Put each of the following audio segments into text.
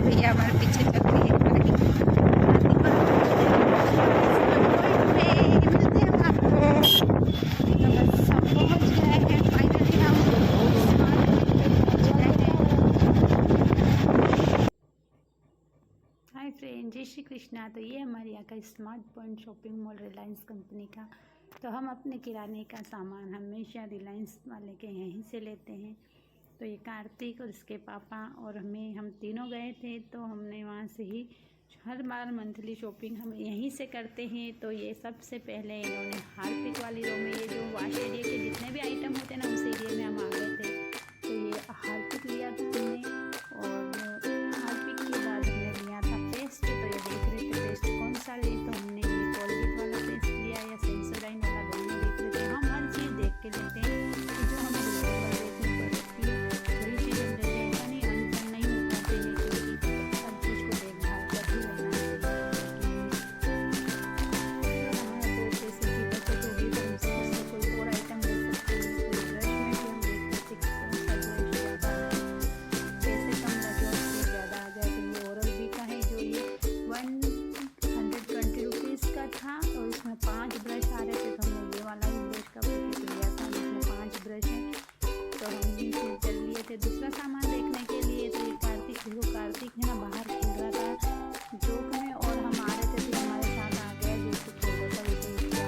भैया हमारे पीछे चल रही है गाड़ी। मिलते हैं आपको। तो बस हम पहुंच गए हैं फाइनली। हम पहुंच गए हैं। हाय फ्रेंड, जय श्री कृष्णा। तो ये हमारे यहाँ का smart point shopping mall Reliance company का। तो हम अपने किराने का सामान हमेशा रिलायंस वाले के यहीं से लेते हैं। तो ये कार्तिक और इसके पापा और हम तीनों गए थे। तो हमने वहाँ से ही हर बार मंथली शॉपिंग हम यहीं से करते हैं। तो ये सबसे पहले इन्होंने हार्पिक वाली रो में, ये जो वॉश एरिया के जितने भी आइटम होते हैं ना, उस एरिया में हम आ गए थे। तो ये हार्पिक लिया था हमने, और हार्पिक के बाद हमने लिया था पेस्ट। तो ये देख रहे थे पेस्ट कौन सा ले। तो हमने ये कोलगेट वाला पेस्ट लिया या सेंसोडाइन वाला, दोनों देख रहे थे। हम हर चीज़ देख के लेते हैं कि जो हमें देखनी पड़ती है वही चीज़ हम लेते हैं। ऐसा नहीं अनसन नहीं हो पाते हैं, क्योंकि सब चीज़ को देखभाल कर ही लेना चाहिए। हमारा 2 पैसे की बचत होगी तो हम उससे कोई और आइटम ले सकते हैं। कोई ब्रश में भी हम देख सकते हैं कौन सा ब्रश ज़्यादा पैसे कम लगे उससे ज़्यादा आ जाए। तो ये ओरल बी का है, जो ये 120 रुपीज़ का था। और इसमें 5 ब्रश आ रहे थे। तो हमने ये वाला ही ब्रश का पैकेट लिया था, जिसमें 5 ब्रश हैं। तो हम भी चल लिए थे दूसरा सामान देखने के लिए। तो ये कार्तिक है ना, बाहर खेल रहा था जोक में, और हम आ रहे थे फिर हमारे साथ आ गया जो खेल रहा था वैसे आ।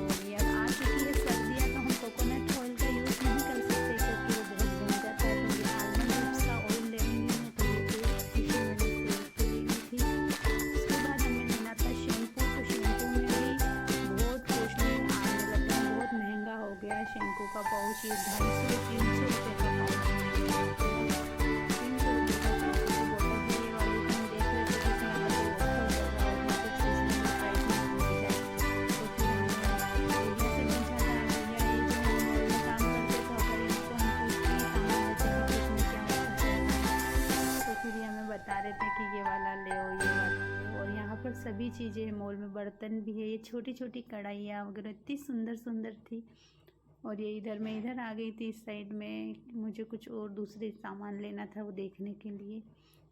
और ये आ चुकी है सर्दियाँ, तो हम कोकोनट ऑयल का यूज़ नहीं कर सकते क्योंकि वो बहुत बन जाता है। तो ये आलमंड चिप्स का ऑयल ले रही हूँ। तो ये पेस्ट थी, मैंने सेल पे ली थी। उसके बाद हमें लेना था शैम्पू। तो शैम्पू में भी बहुत कॉस्टली आने लगा, बहुत महंगा हो गया है शैम्पू का पाउच। ये 250-300 रुपये का पाउच है। 300 रुपये का शैम्पू की बोतल है ये वाली। हम देख रहे थे किसी में ऑफर चल रहा होगा, कुछ रिजनेबल प्राइस में मिल जाए। तो फिर हमने भैया से पूछा था, भैया ये जो हम मॉल में काम करते थे, अगर इनको हम पूछते हैं सामान लेते हैं तो इसमें क्या ऑफर चल रहा है। तो फिर ये हमें बता रहे थे कि ये वाला ले ओ, ये वाला ले ओ। और यहाँ पर सभी चीज़ें मॉल में, बर्तन भी है, ये छोटी छोटी कढ़ाइयाँ वगैरह इतनी सुंदर सुंदर थी। और ये मैं इधर आ गई थी इस साइड में, मुझे कुछ और दूसरे सामान लेना था वो देखने के लिए।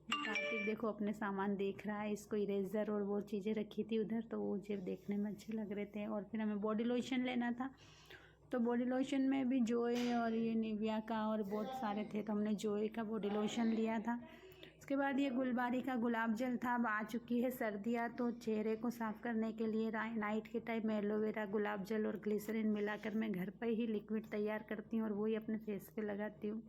कार्तिक देखो अपने सामान देख रहा है, इसको इरेज़र और वो चीज़ें रखी थी उधर, तो वो चीज़ देखने में अच्छे लग रहे थे। और फिर हमें बॉडी लोशन लेना था। तो बॉडी लोशन में भी जोए और ये निविया का और बहुत सारे थे। तो हमने जोए का बॉडी लोशन लिया था। उसके बाद ये गुलबारी का गुलाब जल था। अब आ चुकी है सर्दियाँ, तो चेहरे को साफ़ करने के लिए नाइट के टाइम में एलोवेरा, गुलाब जल और ग्लिसरीन मिलाकर मैं घर पर ही लिक्विड तैयार करती हूँ और वही अपने फेस पे लगाती हूँ।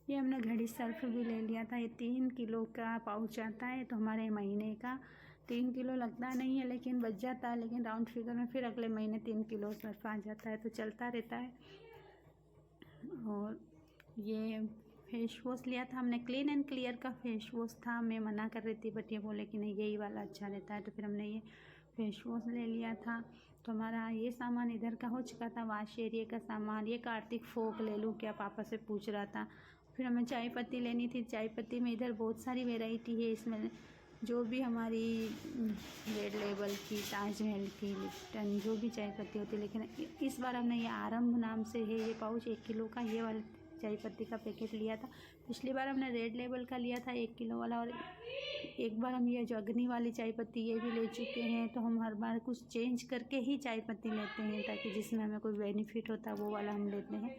ये हमने घड़ी सर्फ भी ले लिया था। ये 3 किलो का पाउच आता है। तो हमारे महीने का 3 किलो लगता नहीं है, लेकिन बच जाता है। लेकिन राउंड फिगर में फिर अगले महीने 3 किलो सर्फ आ जाता है, तो चलता रहता है। और ये फेस वॉश लिया था हमने, क्लीन एंड क्लियर का फेस वॉश था। मैं मना कर रही थी बट ये बोले कि नहीं यही वाला अच्छा रहता है। तो फिर हमने ये फेस वॉश ले लिया था। तो हमारा ये सामान इधर का हो चुका था, वॉश एरिया का सामान। ये कार्तिक फोक ले लूँ क्या, पापा से पूछ रहा था। फिर हमें चाय पत्ती लेनी थी। चाय पत्ती में इधर बहुत सारी वेराइटी है। इसमें जो भी हमारी रेड लेबल की, ताजमहल की, लिप्टन, जो भी चाय पत्ती होती है। लेकिन इस बार हमने ये आरंभ नाम से है ये पाउच 1 किलो का, ये वाला चाय पत्ती का पैकेट लिया था। पिछली बार हमने रेड लेबल का लिया था 1 किलो वाला, और एक बार हम ये जो अग्नि वाली चाय पत्ती ये भी ले चुके हैं। तो हम हर बार कुछ चेंज करके ही चाय पत्ती लेते हैं, ताकि जिसमें हमें कोई बेनिफिट होता है वो वाला हम लेते हैं।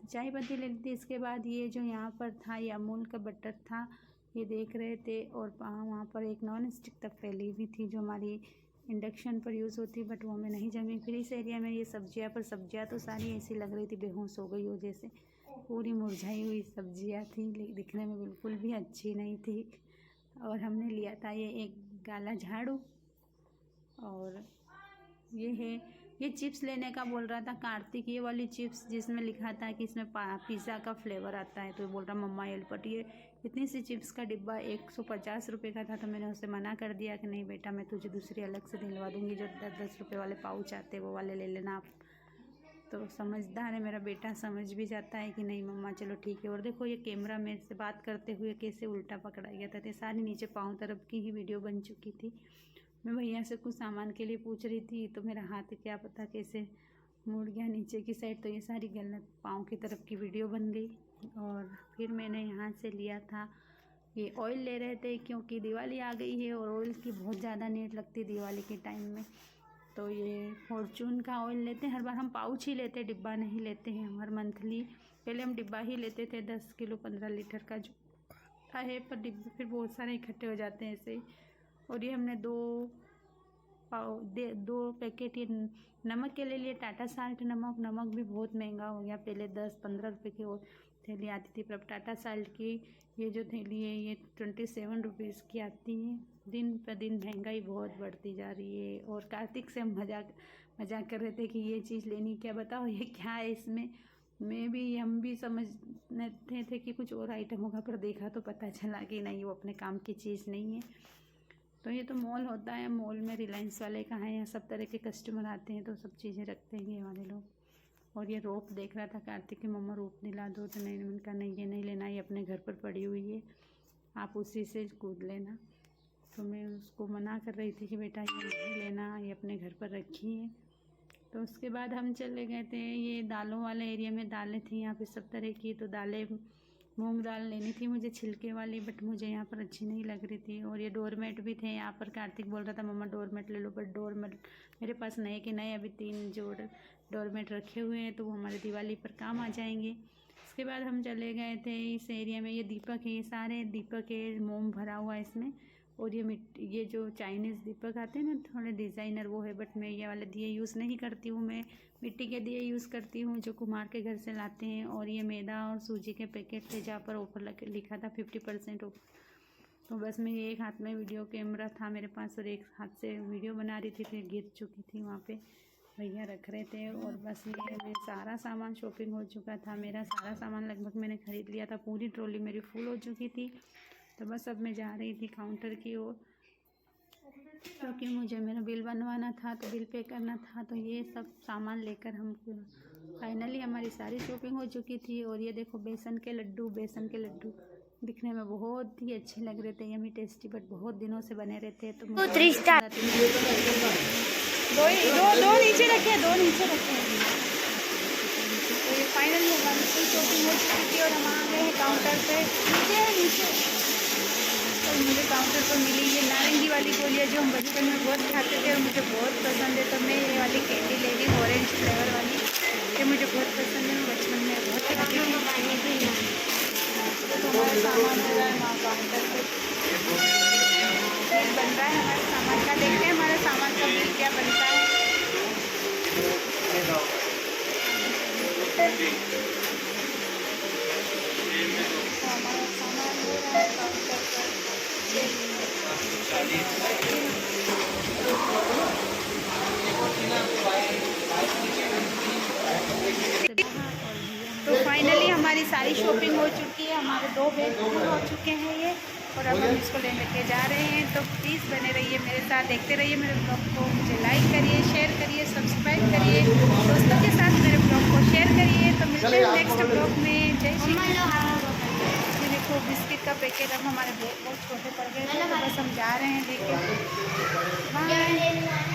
चाय पत्ती ले ली थी। इसके बाद ये जो यहाँ पर था, ये अमूल का बटर था, ये देख रहे थे। और वहाँ पर एक नॉन स्टिक तक फैली हुई थी जो हमारी इंडक्शन पर यूज़ होती, बट वो हमें नहीं जमी। फिर इस एरिया में ये सब्जियाँ, पर सब्जियाँ तो सारी ऐसी लग रही थी बेहोश हो गई हो जैसे, पूरी मुरझाई हुई सब्जियाँ थी, दिखने में बिल्कुल भी अच्छी नहीं थी। और हमने लिया था ये एक काला झाड़ू। और ये चिप्स लेने का बोल रहा था कार्तिक, ये वाली चिप्स जिसमें लिखा था कि इसमें पिज़्ज़ा का फ्लेवर आता है। तो बोल रहा मम्मा ये, बट ये इतनी सी चिप्स का डिब्बा 150 रुपये का था। तो मैंने उसे मना कर दिया कि नहीं बेटा, मैं तुझे दूसरी अलग से दिलवा दूँगी, जो 10-10 रुपये वाले पाउच आते वो वाले ले लेना आप। तो समझदार है मेरा बेटा, समझ भी जाता है कि नहीं मम्मा चलो ठीक है। और देखो ये कैमरा मेरे से बात करते हुए कैसे उल्टा पकड़ा गया था। तो सारी नीचे पाँव तरफ की ही वीडियो बन चुकी थी। मैं भैया से कुछ सामान के लिए पूछ रही थी, तो मेरा हाथ क्या पता कैसे मुड़ गया नीचे की साइड। तो ये सारी गलत पाँव की तरफ की वीडियो बन गई। और फिर मैंने यहाँ से लिया था, ये ऑयल ले रहे थे क्योंकि दिवाली आ गई है और ऑयल की बहुत ज़्यादा नीड लगती है दिवाली के टाइम में। तो ये फॉर्चून का ऑयल लेते हैं, हर बार हम पाउच ही लेते हैं, डिब्बा नहीं लेते हैं हर मंथली। पहले हम डिब्बा ही लेते थे 10 किलो 15 लीटर का जो है, पर डिब्बे फिर बहुत सारे इकट्ठे हो जाते हैं ऐसे ही। और ये हमने 2 पैकेट ये नमक के ले लिए, टाटा साल्ट नमक भी बहुत महंगा हो गया। पहले 10-15 रुपये की वो थैली आती थी, पर अब टाटा साल्ट की ये जो थैली है ये 27 रुपीज़ की आती है। दिन पर दिन महंगाई बहुत बढ़ती जा रही है। और कार्तिक से हम मजाक कर रहे थे कि ये चीज़ लेनी, क्या बताओ ये क्या है इसमें। हम भी समझते थे कि कुछ और आइटम होगा, पर देखा तो पता चला कि नहीं, वो अपने काम की चीज़ नहीं है। तो ये तो मॉल होता है, मॉल में रिलायंस वाले कहाँ हैं, यहाँ सब तरह के कस्टमर आते हैं तो सब चीज़ें रखते हैं ये वाले लोग। और ये रोप देख रहा था कार्तिक की, मम्मा रोप दिला दो, तो नहीं, मैंने कहा नहीं ये नहीं लेना, ये अपने घर पर पड़ी हुई है, आप उसी से कूद लेना। तो मैं उसको मना कर रही थी कि बेटा ये नहीं लेना, ये अपने घर पर रखी है। तो उसके बाद हम चले गए थे, ये दालों वाले एरिया में दालें थी यहाँ पे सब तरह की। तो दालें मूंग दाल लेनी थी मुझे छिलके वाली, बट मुझे यहाँ पर अच्छी नहीं लग रही थी। और ये डोरमेट भी थे यहाँ पर, कार्तिक बोल रहा था मम्मा डोरमेट ले लो, बट डोरमेट मेरे पास नए के नए अभी 3 जोड़ डोरमेट रखे हुए हैं, तो वो हमारे दिवाली पर काम आ जाएंगे। उसके बाद हम चले गए थे इस एरिया में, ये दीपक है, ये सारे दीपक है, मोम भरा हुआ है इसमें। और ये जो चाइनीज़ दीपक आते हैं ना थोड़े डिज़ाइनर, वो है, बट मैं ये वाले दिए यूज़ नहीं करती हूँ, मैं मिट्टी के दिए यूज़ करती हूँ जो कुम्हार के घर से लाते हैं। और ये मैदा और सूजी के पैकेट थे जहाँ पर ऑफर लिखा था 50% ऑफ। तो बस मैं एक हाथ में वीडियो कैमरा था मेरे पास और एक हाथ से वीडियो बना रही थी, तो गिर चुकी थी वहाँ पे, भैया रख रहे थे। और बस ये मैं सारा सामान शॉपिंग हो चुका था, मेरा सारा सामान लगभग मैंने ख़रीद लिया था, पूरी ट्रॉली मेरी फुल हो चुकी थी। तो बस अब मैं जा रही थी काउंटर की ओर, क्योंकि मुझे मेरा बिल बनवाना था, तो बिल पे करना था। तो ये सब सामान लेकर हम फाइनली हमारी सारी शॉपिंग हो चुकी थी। और ये देखो बेसन के लड्डू दिखने में बहुत ही अच्छे लग रहे थे, यम्मी टेस्टी, बट बहुत दिनों से बने रहते हैं। तो मुझे दो नीचे रखे। तो ये फाइनली हमारी फुल शॉपिंग हो चुकी थी और हम आ गए हैं काउंटर पे, नीचे। तो मुझे काउंटर पर मिली ये नारंगी वाली गोलियाँ जो हम बचपन में बहुत खाते थे और मुझे बहुत पसंद है। तो मैं ये वाली कैंडी ले ली, ऑरेंज फ्लेवर वाली, ये मुझे बहुत पसंद है, मैं बचपन में बहुत खाती थी। तो हमारा सामान हो रहा है वहाँ काउंटर पर, बिल बन रहा है हमारे सामान का। देखते हैं हमारे सामान का बिल क्या बनता है। हमारा सामान हो रहा है काउंटर पर। तो फाइनली हमारी सारी शॉपिंग हो चुकी है, हमारे 2 बैग फुल हो चुके हैं ये, और अब हम इसको लेने के जा रहे हैं। तो प्लीज़ बने रहिए मेरे साथ, देखते रहिए मेरे ब्लॉग को, मुझे लाइक करिए, शेयर करिए, सब्सक्राइब करिए, दोस्तों के साथ मेरे ब्लॉग को शेयर करिए। तो मिलते हैं नेक्स्ट ब्लॉग में। जय श्री कृष्ण। देखो बिस्किट का पैकेट अब हमारे बहुत छोटे पड़ गए, तो बस हम जा रहे हैं लेके। बाय।